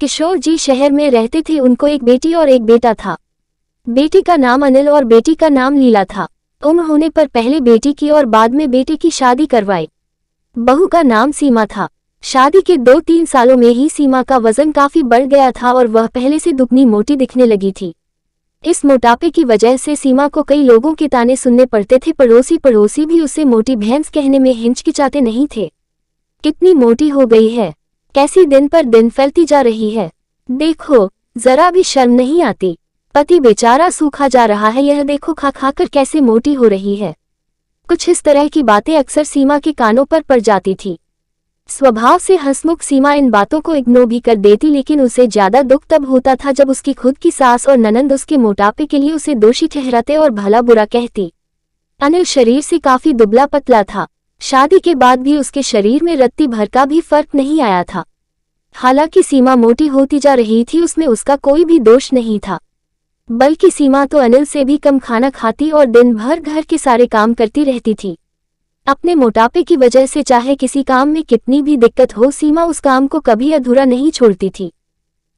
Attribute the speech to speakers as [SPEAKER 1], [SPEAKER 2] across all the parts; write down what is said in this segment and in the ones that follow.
[SPEAKER 1] किशोर जी शहर में रहते थे। उनको एक बेटी और एक बेटा था। बेटी का नाम अनिल और बेटी का नाम लीला था। उम्र होने पर पहले बेटी की और बाद में बेटे की शादी करवाई। बहू का नाम सीमा था। शादी के 2-3 सालों में ही सीमा का वजन काफी बढ़ गया था और वह पहले से दुगनी मोटी दिखने लगी थी। इस मोटापे की वजह से सीमा को कई लोगों के ताने सुनने पड़ते थे। पड़ोसी भी उसे मोटी भैंस कहने में हिचकिचाते नहीं थे। कितनी मोटी हो गई है, कैसी दिन पर दिन फैलती जा रही है, देखो जरा भी शर्म नहीं आती। पति बेचारा सूखा जा रहा है, यह देखो खा खाकर कैसे मोटी हो रही है। कुछ इस तरह की बातें अक्सर सीमा के कानों पर पड़ जाती थी। स्वभाव से हंसमुख सीमा इन बातों को इग्नोर भी कर देती, लेकिन उसे ज्यादा दुख तब होता था जब उसकी खुद की सास और ननंद उसके मोटापे के लिए उसे दोषी ठहराते और भला बुरा कहती। अनिल शरीर से काफी दुबला पतला था। शादी के बाद भी उसके शरीर में रत्ती भर का भी फर्क नहीं आया था। हालांकि सीमा मोटी होती जा रही थी, उसमें उसका कोई भी दोष नहीं था, बल्कि सीमा तो अनिल से भी कम खाना खाती और दिन भर घर के सारे काम करती रहती थी। अपने मोटापे की वजह से चाहे किसी काम में कितनी भी दिक्कत हो, सीमा उस काम को कभी अधूरा नहीं छोड़ती थी।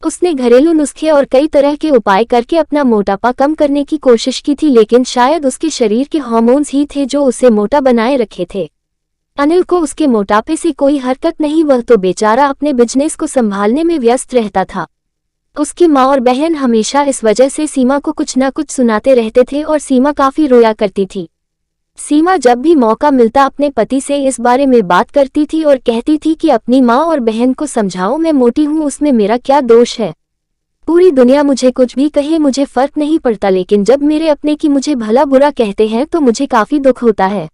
[SPEAKER 1] उसने घरेलू नुस्खे और कई तरह के उपाय करके अपना मोटापा कम करने की कोशिश की थी, लेकिन शायद उसके शरीर के हार्मोन्स ही थे जो उसे मोटा बनाए रखे थे। अनिल को उसके मोटापे से कोई हरकत नहीं, वह तो बेचारा अपने बिजनेस को संभालने में व्यस्त रहता था। उसकी माँ और बहन हमेशा इस वजह से सीमा को कुछ न कुछ सुनाते रहते थे और सीमा काफी रोया करती थी। सीमा जब भी मौका मिलता अपने पति से इस बारे में बात करती थी और कहती थी कि अपनी माँ और बहन को समझाओ, मैं मोटी हूँ, उसमें मेरा क्या दोष है। पूरी दुनिया मुझे कुछ भी कहे, मुझे फर्क नहीं पड़ता, लेकिन जब मेरे अपने की मुझे भला बुरा कहते हैं तो मुझे काफी दुख होता है।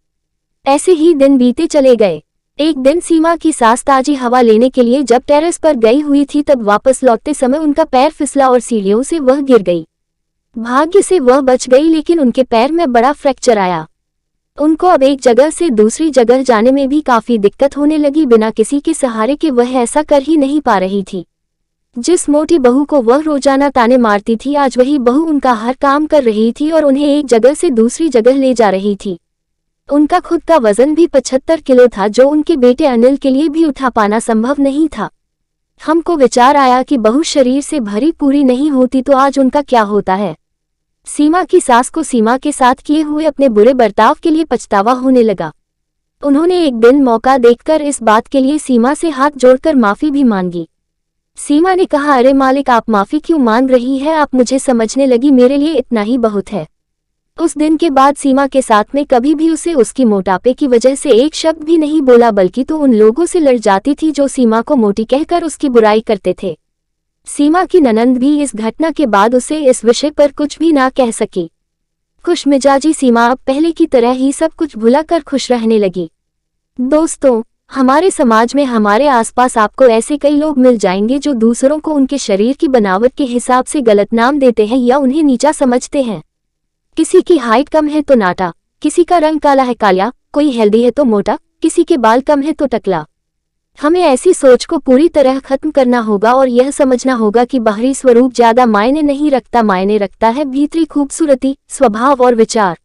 [SPEAKER 1] ऐसे ही दिन बीते चले गए। एक दिन सीमा की सास ताजी हवा लेने के लिए जब टेरेस पर गई हुई थी, तब वापस लौटते समय उनका पैर फिसला और सीढ़ियों से वह गिर गई। भाग्य से वह बच गई, लेकिन उनके पैर में बड़ा फ्रैक्चर आया। उनको अब एक जगह से दूसरी जगह जाने में भी काफी दिक्कत होने लगी। बिना किसी के सहारे के वह ऐसा कर ही नहीं पा रही थी। जिस मोटी बहू को वह रोजाना ताने मारती थी, आज वही बहू उनका हर काम कर रही थी और उन्हें एक जगह से दूसरी जगह ले जा रही थी। उनका खुद का वजन भी 75 किलो था, जो उनके बेटे अनिल के लिए भी उठा पाना संभव नहीं था। हमको विचार आया कि बहू शरीर से भरी पूरी नहीं होती तो आज उनका क्या होता है। सीमा की सास को सीमा के साथ किए हुए अपने बुरे बर्ताव के लिए पछतावा होने लगा। उन्होंने एक दिन मौका देखकर इस बात के लिए सीमा से हाथ जोड़कर माफी भी मांगी। सीमा ने कहा, अरे मालिक, आप माफी क्यों मांग रही है, आप मुझे समझने लगी, मेरे लिए इतना ही बहुत है। उस दिन के बाद सीमा के साथ में कभी भी उसे उसकी मोटापे की वजह से एक शब्द भी नहीं बोला, बल्कि तो उन लोगों से लड़ जाती थी जो सीमा को मोटी कहकर उसकी बुराई करते थे। सीमा की ननंद भी इस घटना के बाद उसे इस विषय पर कुछ भी ना कह सकी। खुशमिजाजी सीमा अब पहले की तरह ही सब कुछ भुलाकर खुश रहने लगी। दोस्तों, हमारे समाज में, हमारे आसपास आपको ऐसे कई लोग मिल जाएंगे जो दूसरों को उनके शरीर की बनावट के हिसाब से गलत नाम देते हैं या उन्हें नीचा समझते हैं। किसी की हाइट कम है तो नाटा, किसी का रंग काला है कालिया, कोई हेल्दी है तो मोटा, किसी के बाल कम है तो टकला। हमें ऐसी सोच को पूरी तरह खत्म करना होगा और यह समझना होगा कि बाहरी स्वरूप ज्यादा मायने नहीं रखता, मायने रखता है भीतरी खूबसूरती, स्वभाव और विचार।